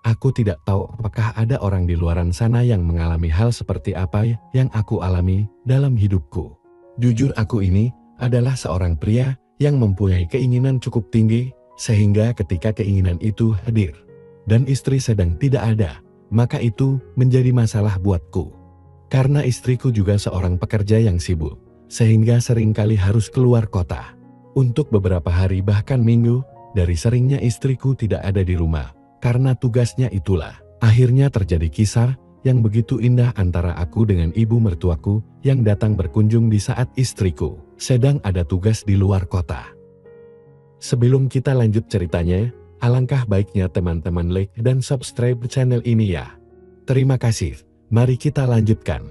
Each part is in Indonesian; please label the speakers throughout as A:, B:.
A: Aku tidak tahu apakah ada orang di luaran sana yang mengalami hal seperti apa yang aku alami dalam hidupku. Jujur, aku ini adalah seorang pria yang mempunyai keinginan cukup tinggi, sehingga ketika keinginan itu hadir dan istri sedang tidak ada, maka itu menjadi masalah buatku. Karena istriku juga seorang pekerja yang sibuk, sehingga seringkali harus keluar kota. Untuk beberapa hari bahkan minggu, dari seringnya istriku tidak ada di rumah. Karena tugasnya itulah, akhirnya terjadi kisah yang begitu indah antara aku dengan ibu mertuaku yang datang berkunjung di saat istriku sedang ada tugas di luar kota. Sebelum kita lanjut ceritanya, alangkah baiknya teman-teman like dan subscribe channel ini ya. Terima kasih, mari kita lanjutkan.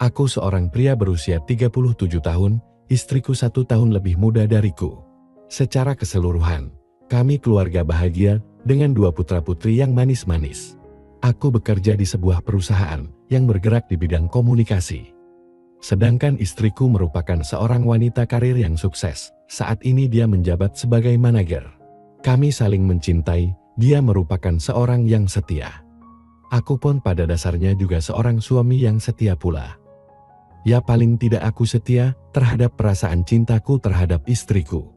A: Aku seorang pria berusia 37 tahun, istriku 1 tahun lebih muda dariku. Secara keseluruhan, kami keluarga bahagia dengan 2 putra-putri yang manis-manis. Aku bekerja di sebuah perusahaan yang bergerak di bidang komunikasi. Sedangkan istriku merupakan seorang wanita karir yang sukses. Saat ini dia menjabat sebagai manajer. Kami saling mencintai, dia merupakan seorang yang setia. Aku pun pada dasarnya juga seorang suami yang setia pula. Ya paling tidak aku setia terhadap perasaan cintaku terhadap istriku.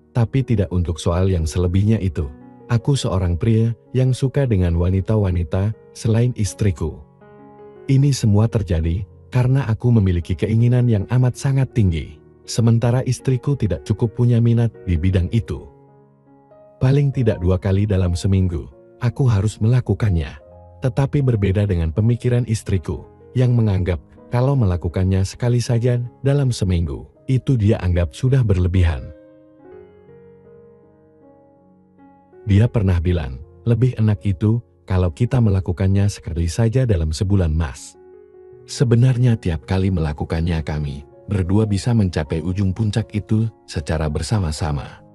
A: Tapi tidak untuk soal yang selebihnya itu. Aku seorang pria yang suka dengan wanita-wanita selain istriku. Ini semua terjadi karena aku memiliki keinginan yang amat sangat tinggi. Sementara istriku tidak cukup punya minat di bidang itu. Paling tidak 2 kali dalam seminggu, aku harus melakukannya. Tetapi berbeda dengan pemikiran istriku yang menganggap kalau melakukannya sekali saja dalam seminggu, itu dia anggap sudah berlebihan. Dia pernah bilang, lebih enak itu kalau kita melakukannya sekali saja dalam sebulan, Mas. Sebenarnya tiap kali melakukannya kami berdua bisa mencapai ujung puncak itu secara bersama-sama.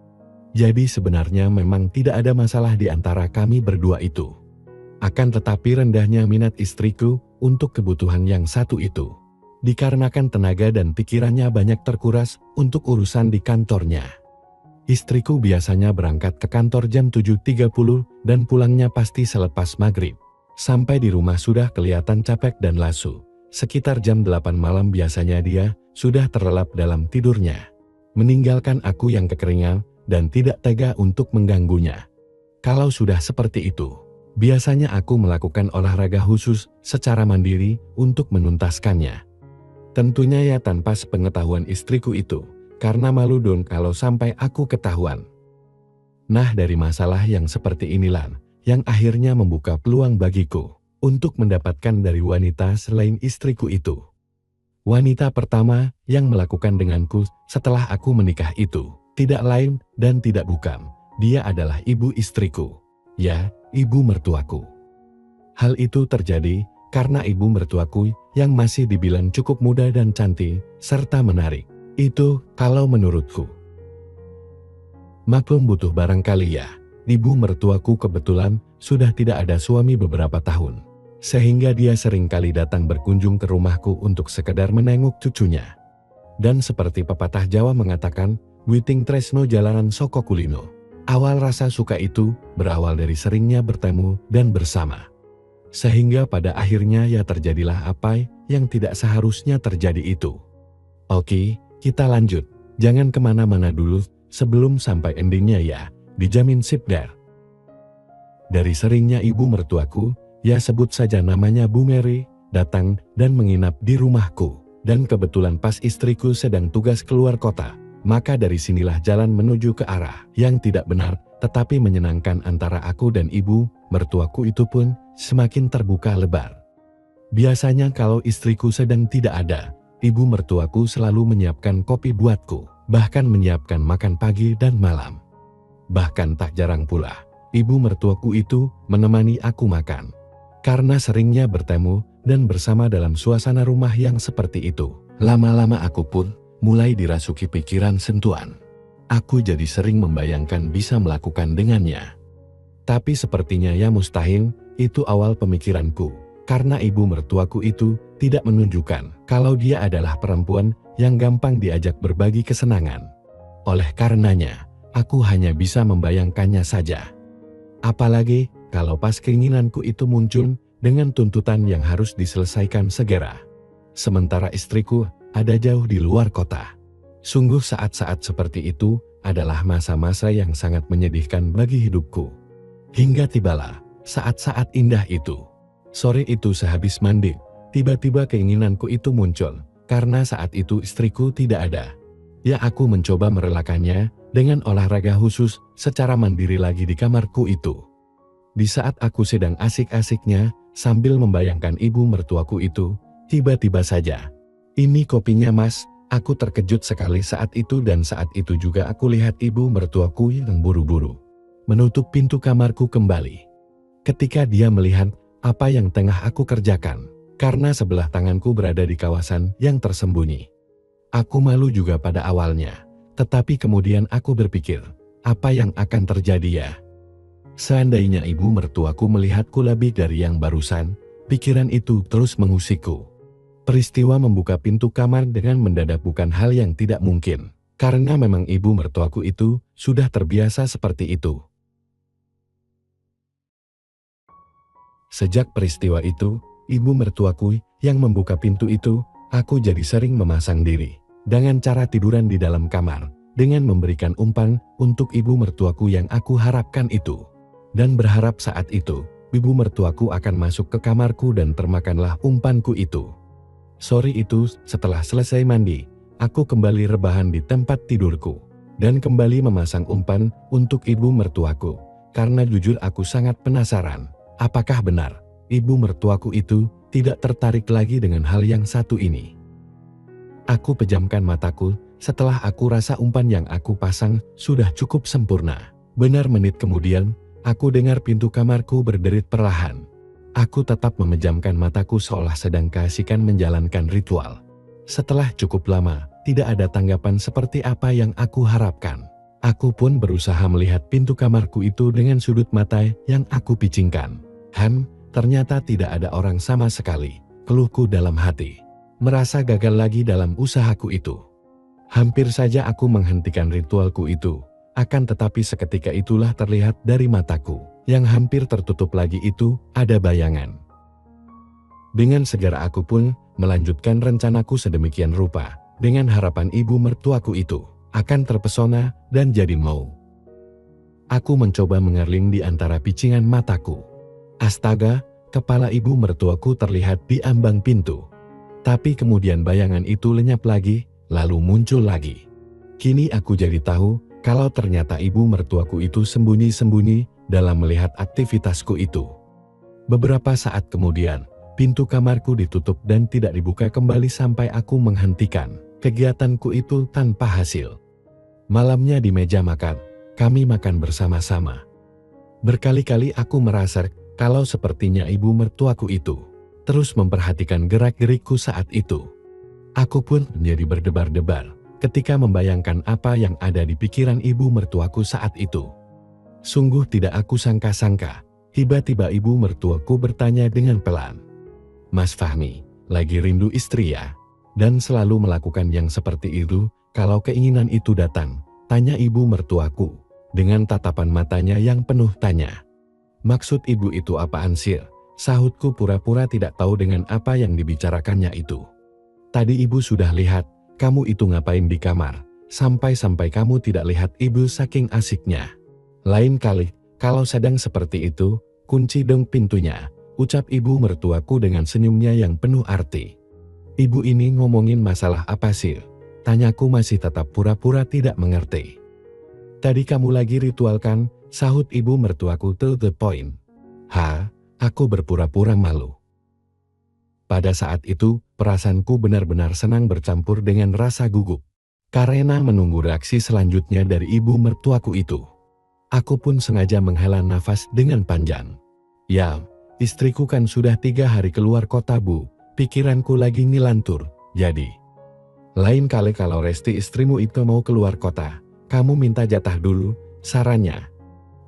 A: Jadi sebenarnya memang tidak ada masalah di antara kami berdua itu. Akan tetapi rendahnya minat istriku untuk kebutuhan yang satu itu. Dikarenakan tenaga dan pikirannya banyak terkuras untuk urusan di kantornya. Istriku biasanya berangkat ke kantor jam 7.30 dan pulangnya pasti selepas maghrib. Sampai di rumah sudah kelihatan capek dan lesu. Sekitar jam 8 malam biasanya dia sudah terlelap dalam tidurnya. Meninggalkan aku yang kekeringan dan tidak tega untuk mengganggunya. Kalau sudah seperti itu, biasanya aku melakukan olahraga khusus secara mandiri untuk menuntaskannya. Tentunya ya tanpa sepengetahuan istriku itu. Karena malu dong kalau sampai aku ketahuan. Nah dari masalah yang seperti inilah yang akhirnya membuka peluang bagiku untuk mendapatkan dari wanita selain istriku itu. Wanita pertama yang melakukan denganku setelah aku menikah itu tidak lain dan tidak bukan. Dia adalah ibu istriku. Ya, ibu mertuaku. Hal itu terjadi karena ibu mertuaku yang masih dibilang cukup muda dan cantik serta menarik. Itu kalau menurutku. Maklum butuh barangkali ya, ibu mertuaku kebetulan sudah tidak ada suami beberapa tahun. Sehingga dia seringkali datang berkunjung ke rumahku untuk sekedar menengok cucunya. Dan seperti pepatah Jawa mengatakan, witing tresno jalanan soko kulino. Awal rasa suka itu berawal dari seringnya bertemu dan bersama. Sehingga pada akhirnya ya terjadilah apa yang tidak seharusnya terjadi itu. Oke. Kita lanjut, jangan kemana-mana dulu sebelum sampai endingnya ya, dijamin sip dar. Dari seringnya ibu mertuaku, ya sebut saja namanya Bu Mary, datang dan menginap di rumahku. Dan kebetulan pas istriku sedang tugas keluar kota, maka dari sinilah jalan menuju ke arah yang tidak benar, tetapi menyenangkan antara aku dan ibu mertuaku itu pun semakin terbuka lebar. Biasanya kalau istriku sedang tidak ada, ibu mertuaku selalu menyiapkan kopi buatku, bahkan menyiapkan makan pagi dan malam. Bahkan tak jarang pula, ibu mertuaku itu menemani aku makan. Karena seringnya bertemu dan bersama dalam suasana rumah yang seperti itu, lama-lama aku pun mulai dirasuki pikiran sentuhan. Aku jadi sering membayangkan bisa melakukan dengannya. Tapi sepertinya ya mustahil, itu awal pemikiranku. Karena ibu mertuaku itu tidak menunjukkan kalau dia adalah perempuan yang gampang diajak berbagi kesenangan. Oleh karenanya, aku hanya bisa membayangkannya saja. Apalagi kalau pas keinginanku itu muncul dengan tuntutan yang harus diselesaikan segera. Sementara istriku ada jauh di luar kota. Sungguh saat-saat seperti itu adalah masa-masa yang sangat menyedihkan bagi hidupku. Hingga tibalah saat-saat indah itu. Sore itu sehabis mandi, tiba-tiba keinginanku itu muncul. Karena saat itu istriku tidak ada. Ya aku mencoba merelakannya dengan olahraga khusus secara mandiri lagi di kamarku itu. Di saat aku sedang asik-asiknya sambil membayangkan ibu mertuaku itu, tiba-tiba saja, "Ini kopinya Mas." Aku terkejut sekali saat itu dan saat itu juga aku lihat ibu mertuaku yang buru-buru menutup pintu kamarku kembali. Ketika dia melihat apa yang tengah aku kerjakan, karena sebelah tanganku berada di kawasan yang tersembunyi. Aku malu juga pada awalnya, tetapi kemudian aku berpikir, apa yang akan terjadi ya? Seandainya ibu mertuaku melihatku lebih dari yang barusan, pikiran itu terus mengusikku. Peristiwa membuka pintu kamar dengan mendadak bukan hal yang tidak mungkin, karena memang ibu mertuaku itu sudah terbiasa seperti itu. Sejak peristiwa itu, ibu mertuaku yang membuka pintu itu, aku jadi sering memasang diri dengan cara tiduran di dalam kamar, dengan memberikan umpan untuk ibu mertuaku yang aku harapkan itu. Dan berharap saat itu, ibu mertuaku akan masuk ke kamarku dan termakanlah umpanku itu. Sore itu, setelah selesai mandi, aku kembali rebahan di tempat tidurku, dan kembali memasang umpan untuk ibu mertuaku, karena jujur aku sangat penasaran, apakah benar ibu mertuaku itu tidak tertarik lagi dengan hal yang satu ini. Aku pejamkan mataku, setelah aku rasa umpan yang aku pasang sudah cukup sempurna. Benar menit kemudian, aku dengar pintu kamarku berderit perlahan. Aku tetap memejamkan mataku seolah sedang keasikan menjalankan ritual. Setelah cukup lama, tidak ada tanggapan seperti apa yang aku harapkan. Aku pun berusaha melihat pintu kamarku itu dengan sudut mata yang aku picingkan. Ternyata tidak ada orang sama sekali, keluhku dalam hati. Merasa gagal lagi dalam usahaku itu. Hampir saja aku menghentikan ritualku itu. Akan tetapi seketika itulah terlihat dari mataku, yang hampir tertutup lagi itu, ada bayangan. Dengan segera aku pun melanjutkan rencanaku sedemikian rupa, dengan harapan ibu mertuaku itu akan terpesona dan jadi mau. Aku mencoba mengerling di antara picingan mataku. Astaga, kepala ibu mertuaku terlihat di ambang pintu. Tapi kemudian bayangan itu lenyap lagi, lalu muncul lagi. Kini aku jadi tahu kalau ternyata ibu mertuaku itu sembunyi-sembunyi dalam melihat aktivitasku itu. Beberapa saat kemudian, pintu kamarku ditutup dan tidak dibuka kembali sampai aku menghentikan kegiatanku itu tanpa hasil. Malamnya di meja makan, kami makan bersama-sama. Berkali-kali aku merasa kalau sepertinya ibu mertuaku itu terus memperhatikan gerak-gerikku saat itu. Aku pun menjadi berdebar-debar ketika membayangkan apa yang ada di pikiran ibu mertuaku saat itu. Sungguh tidak aku sangka-sangka, tiba-tiba ibu mertuaku bertanya dengan pelan, "Mas Fahmi, lagi rindu istri ya?" Dan selalu melakukan yang seperti itu, kalau keinginan itu datang, tanya ibu mertuaku, dengan tatapan matanya yang penuh tanya. "Maksud ibu itu apaan sih?" Sahutku pura-pura tidak tahu dengan apa yang dibicarakannya itu. "Tadi ibu sudah lihat, kamu itu ngapain di kamar, sampai-sampai kamu tidak lihat ibu saking asiknya. Lain kali, kalau sedang seperti itu, kunci dong pintunya," ucap ibu mertuaku dengan senyumnya yang penuh arti. "Ibu ini ngomongin masalah apa sih?" Tanyaku masih tetap pura-pura tidak mengerti. "Tadi kamu lagi ritual kan?" Sahut ibu mertuaku to the point. Aku berpura-pura malu. Pada saat itu, perasaanku benar-benar senang bercampur dengan rasa gugup. Karena menunggu reaksi selanjutnya dari ibu mertuaku itu. Aku pun sengaja menghela nafas dengan panjang. "Ya, istriku kan sudah 3 hari keluar kota bu, pikiranku lagi ngilantur, jadi. Lain kali kalau Resti istrimu itu mau keluar kota, kamu minta jatah dulu," sarannya.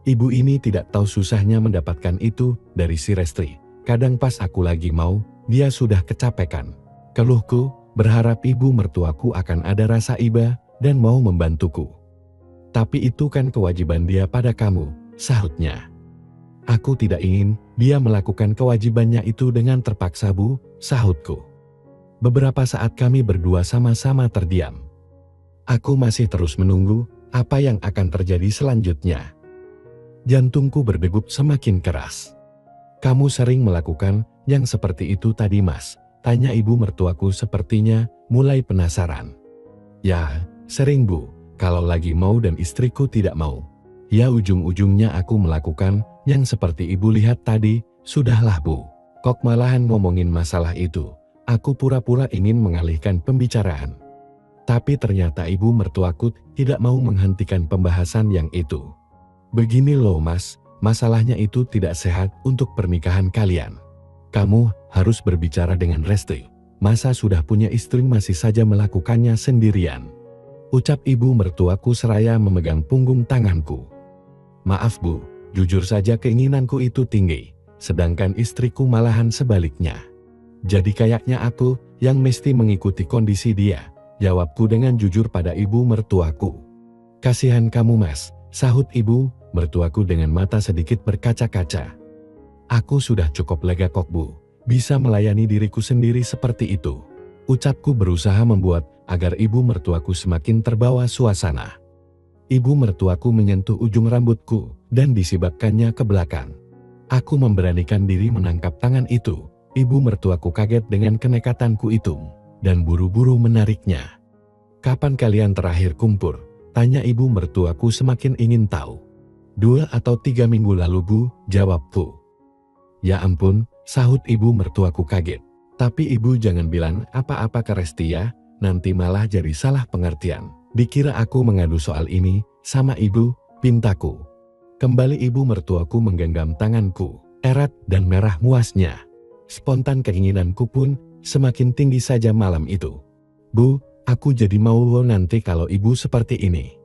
A: Ibu ini tidak tahu susahnya mendapatkan itu dari si Resti. Kadang pas aku lagi mau, dia sudah kecapekan. Keluhku, berharap ibu mertuaku akan ada rasa iba dan mau membantuku. "Tapi itu kan kewajiban dia pada kamu," sahutnya. Aku tidak ingin dia melakukan kewajibannya itu dengan terpaksa, Bu, sahutku. Beberapa saat kami berdua sama-sama terdiam. Aku masih terus menunggu apa yang akan terjadi selanjutnya. Jantungku berdegup semakin keras. Kamu sering melakukan yang seperti itu tadi, Mas? Tanya ibu mertuaku sepertinya mulai penasaran. Ya, sering, Bu. Kalau lagi mau dan istriku tidak mau. Ya ujung-ujungnya aku melakukan yang seperti ibu lihat tadi. Sudahlah, Bu. Kok malahan ngomongin masalah itu. Aku pura-pura ingin mengalihkan pembicaraan. Tapi ternyata ibu mertuaku tidak mau menghentikan pembahasan yang itu. Begini loh, Mas, masalahnya itu tidak sehat untuk pernikahan kalian. Kamu harus berbicara dengan Resti. Masa sudah punya istri masih saja melakukannya sendirian? Ucap ibu mertuaku seraya memegang punggung tanganku. Maaf, Bu, jujur saja keinginanku itu tinggi, sedangkan istriku malahan sebaliknya. Jadi kayaknya aku yang mesti mengikuti kondisi dia, jawabku dengan jujur pada ibu mertuaku. Kasihan kamu, Mas, sahut ibu mertuaku dengan mata sedikit berkaca-kaca. Aku sudah cukup lega kok, Bu, bisa melayani diriku sendiri seperti itu. Ucapku berusaha membuat agar ibu mertuaku semakin terbawa suasana. Ibu mertuaku menyentuh ujung rambutku dan disibakkannya ke belakang. Aku memberanikan diri menangkap tangan itu. Ibu mertuaku kaget dengan kenekatanku itu dan buru-buru menariknya. Kapan kalian terakhir kumpul? Tanya ibu mertuaku semakin ingin tahu. 2 atau 3 minggu lalu, Bu, jawabku. Ya ampun, sahut ibu mertuaku kaget. Tapi ibu jangan bilang apa-apa ke Resti ya, nanti malah jadi salah pengertian. Dikira aku mengadu soal ini sama ibu, pintaku. Kembali ibu mertuaku menggenggam tanganku, erat dan merah muasnya. Spontan keinginanku pun semakin tinggi saja malam itu. Bu, aku jadi mau nanti kalau ibu seperti ini.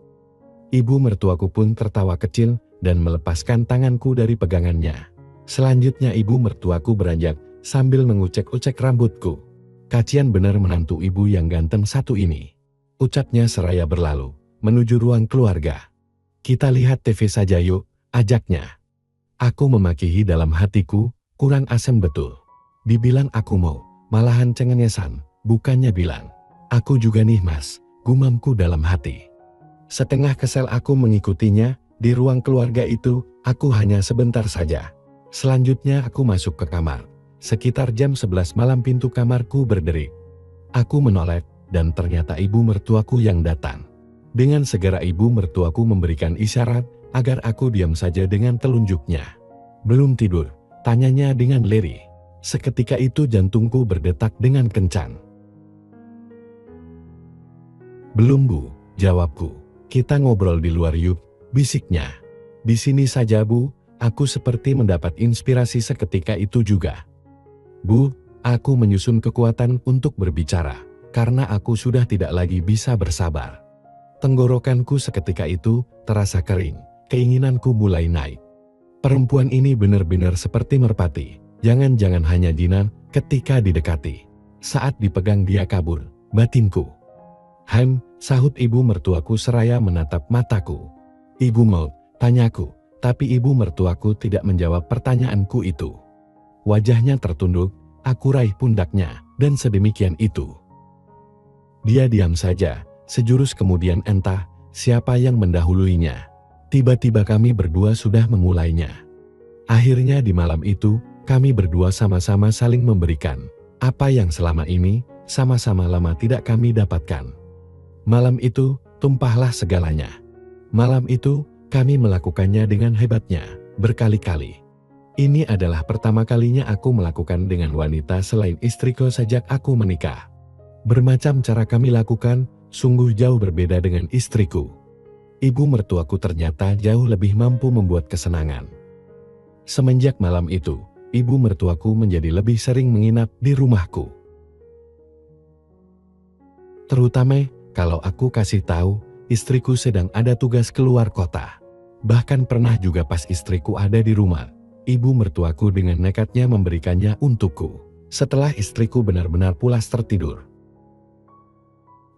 A: Ibu mertuaku pun tertawa kecil dan melepaskan tanganku dari pegangannya. Selanjutnya ibu mertuaku beranjak sambil mengucek-ucek rambutku. Kacian benar menantu ibu yang ganteng satu ini. Ucapnya seraya berlalu menuju ruang keluarga. Kita lihat TV saja yuk, ajaknya. Aku memakihi dalam hatiku, kurang asem betul. Dibilang aku mau, malahan cengengesan, bukannya bilang. Aku juga nih, Mas, gumamku dalam hati. Setengah kesel aku mengikutinya, di ruang keluarga itu, aku hanya sebentar saja. Selanjutnya aku masuk ke kamar. Sekitar jam 11 malam pintu kamarku berderik. Aku menoleh, dan ternyata ibu mertuaku yang datang. Dengan segera ibu mertuaku memberikan isyarat, agar aku diam saja dengan telunjuknya. Belum tidur? Tanyanya dengan lirih. Seketika itu jantungku berdetak dengan kencang. Belum, Bu, jawabku. Kita ngobrol di luar yuk, bisiknya. Di sini saja, Bu, aku seperti mendapat inspirasi seketika itu juga. Bu, aku menyusun kekuatan untuk berbicara, karena aku sudah tidak lagi bisa bersabar. Tenggorokanku seketika itu terasa kering, keinginanku mulai naik. Perempuan ini benar-benar seperti merpati, jangan-jangan hanya jinak ketika didekati. Saat dipegang dia kabur, batinku. Sahut ibu mertuaku seraya menatap mataku. Ibu mau, tanyaku, tapi ibu mertuaku tidak menjawab pertanyaanku itu. Wajahnya tertunduk, aku raih pundaknya, dan sedemikian itu. Dia diam saja, sejurus kemudian entah siapa yang mendahuluinya. Tiba-tiba kami berdua sudah memulainya. Akhirnya di malam itu, kami berdua sama-sama saling memberikan apa yang selama ini sama-sama lama tidak kami dapatkan. Malam itu, tumpahlah segalanya. Malam itu, kami melakukannya dengan hebatnya, berkali-kali. Ini adalah pertama kalinya aku melakukan dengan wanita selain istriku sejak aku menikah. Bermacam cara kami lakukan, sungguh jauh berbeda dengan istriku. Ibu mertuaku ternyata jauh lebih mampu membuat kesenangan. Semenjak malam itu, ibu mertuaku menjadi lebih sering menginap di rumahku. Terutama kalau aku kasih tahu, istriku sedang ada tugas keluar kota. Bahkan pernah juga pas istriku ada di rumah, ibu mertuaku dengan nekatnya memberikannya untukku. Setelah istriku benar-benar pulas tertidur.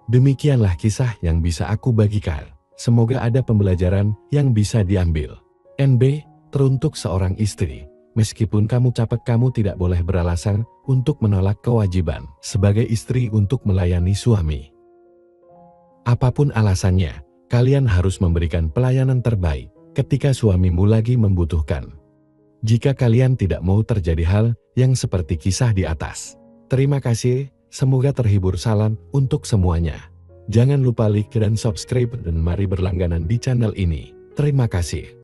A: Demikianlah kisah yang bisa aku bagikan. Semoga ada pembelajaran yang bisa diambil. NB, Teruntuk seorang istri, meskipun kamu capek, kamu tidak boleh beralasan untuk menolak kewajiban sebagai istri untuk melayani suami. Apapun alasannya, kalian harus memberikan pelayanan terbaik ketika suamimu lagi membutuhkan. Jika kalian tidak mau terjadi hal yang seperti kisah di atas. Terima kasih, semoga terhibur. Salam untuk semuanya. Jangan lupa like dan subscribe dan mari berlangganan di channel ini. Terima kasih.